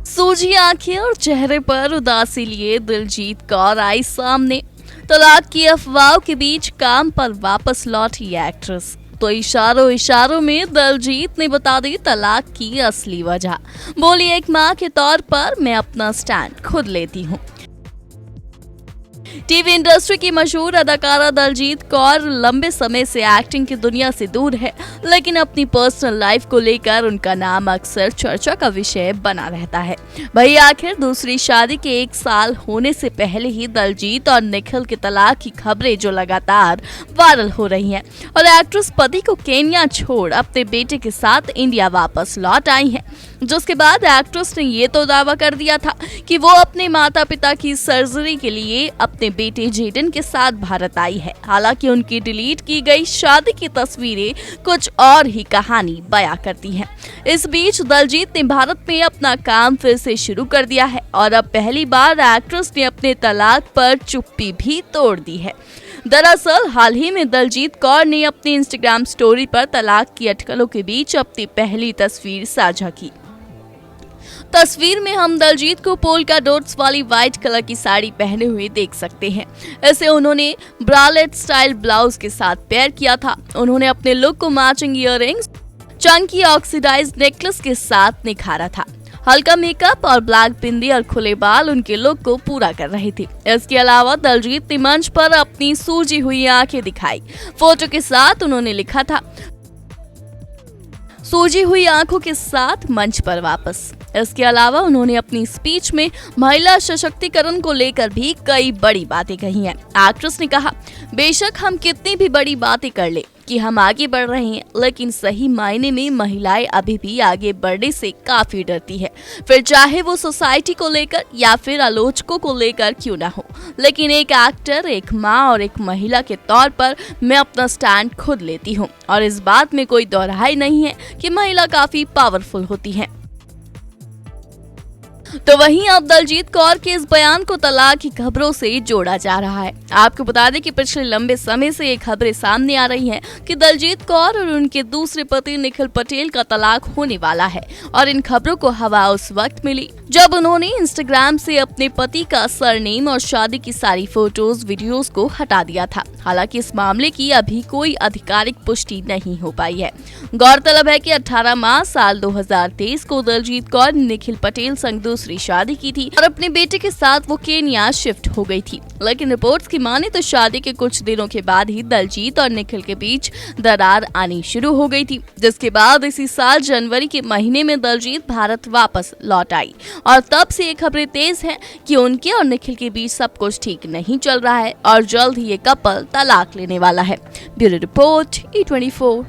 सूजी आंखें और चेहरे पर उदासी लिए दिलजीत कौर आई सामने। तलाक की अफवाहों के बीच काम पर वापस लौटी एक्ट्रेस। तो इशारों इशारों में दिलजीत ने बता दी तलाक की असली वजह। बोली, एक मां के तौर पर मैं अपना स्टैंड खुद लेती हूँ। टीवी इंडस्ट्री की मशहूर अदाकारा दिलजीत कौर लंबे समय से एक्टिंग की दुनिया से दूर है, लेकिन अपनी पर्सनल लाइफ को लेकर उनका नाम अक्सर चर्चा का विषय बना रहता है। वही आखिर दूसरी शादी के 1 साल होने से पहले ही दिलजीत और निखिल के तलाक की खबरें जो लगातार वायरल हो रही हैं और एक्ट्रेस पति को केन्या छोड़ अपने बेटे के साथ इंडिया वापस लौट आई हैं, जिसके बाद एक्ट्रेस ने ये तो दावा कर दिया था कि वो अपने माता पिता की सर्जरी के लिए अपने बेटे जेडन के साथ भारत आई है। हालांकि उनकी डिलीट की गई शादी की तस्वीरें कुछ और ही कहानी बयां करती हैं। इस बीच दिलजीत ने भारत में अपना काम फिर से शुरू कर दिया है और अब पहली बार एक्ट्रेस ने अपने तलाक पर चुप्पी भी तोड़ दी है। दरअसल हाल ही में दिलजीत कौर ने अपनी इंस्टाग्राम स्टोरी पर तलाक की अटकलों के बीच अपनी पहली तस्वीर साझा की। तस्वीर में हम दिलजीत को पोल्का डॉट्स वाली व्हाइट कलर की साड़ी पहने हुए देख सकते हैं। इसे उन्होंने ब्रालेट स्टाइल ब्लाउज के साथ पेयर किया था। उन्होंने अपने लुक को matching earrings, chunky oxidised necklace के साथ निखारा था। हल्का मेकअप और ब्लैक बिंदी और खुले बाल उनके लुक को पूरा कर रहे थे। इसके अलावा दिलजीत ने मंच पर अपनी सूजी हुई आंखें दिखाई। फोटो के साथ उन्होंने लिखा था, सूजी हुई आंखों के साथ मंच पर वापस। इसके अलावा उन्होंने अपनी स्पीच में महिला सशक्तिकरण को लेकर भी कई बड़ी बातें कही हैं। एक्ट्रेस ने कहा, बेशक हम कितनी भी बड़ी बातें कर ले कि हम आगे बढ़ रहे हैं, लेकिन सही मायने में महिलाएं अभी भी आगे बढ़ने से काफी डरती है, फिर चाहे वो सोसाइटी को लेकर या फिर आलोचकों को लेकर क्यों ना हो। लेकिन एक एक्टर, एक माँ और एक महिला के तौर पर मैं अपना स्टैंड खुद लेती हूँ और इस बात में कोई दोहराई नहीं है कि महिला काफी पावरफुल होती है। तो वहीं अब दिलजीत कौर के इस बयान को तलाक की खबरों से जोड़ा जा रहा है। आपको बता दें कि पिछले लंबे समय से ये खबरें सामने आ रही हैं कि दिलजीत कौर और उनके दूसरे पति निखिल पटेल का तलाक होने वाला है और इन खबरों को हवा उस वक्त मिली जब उन्होंने इंस्टाग्राम से अपने पति का सरनेम और शादी की सारी फोटोज वीडियोस को हटा दिया था। हालांकि इस मामले की अभी कोई आधिकारिक पुष्टि नहीं हो पाई है। गौरतलब है कि 18 मार्च साल 2023 को दिलजीत कौर ने निखिल पटेल संग दूसरी शादी की थी और अपने बेटे के साथ वो केन्या शिफ्ट हो गई थी। लेकिन रिपोर्ट्स की माने तो शादी के कुछ दिनों के बाद ही दिलजीत और निखिल के बीच दरार आनी शुरू हो गई थी, जिसके बाद इसी साल जनवरी के महीने में दिलजीत भारत वापस लौट आई और तब से ये खबरें तेज हैं कि उनके और निखिल के बीच सब कुछ ठीक नहीं चल रहा है और जल्द ही ये कपल तलाक लेने वाला है। Bureau report E24।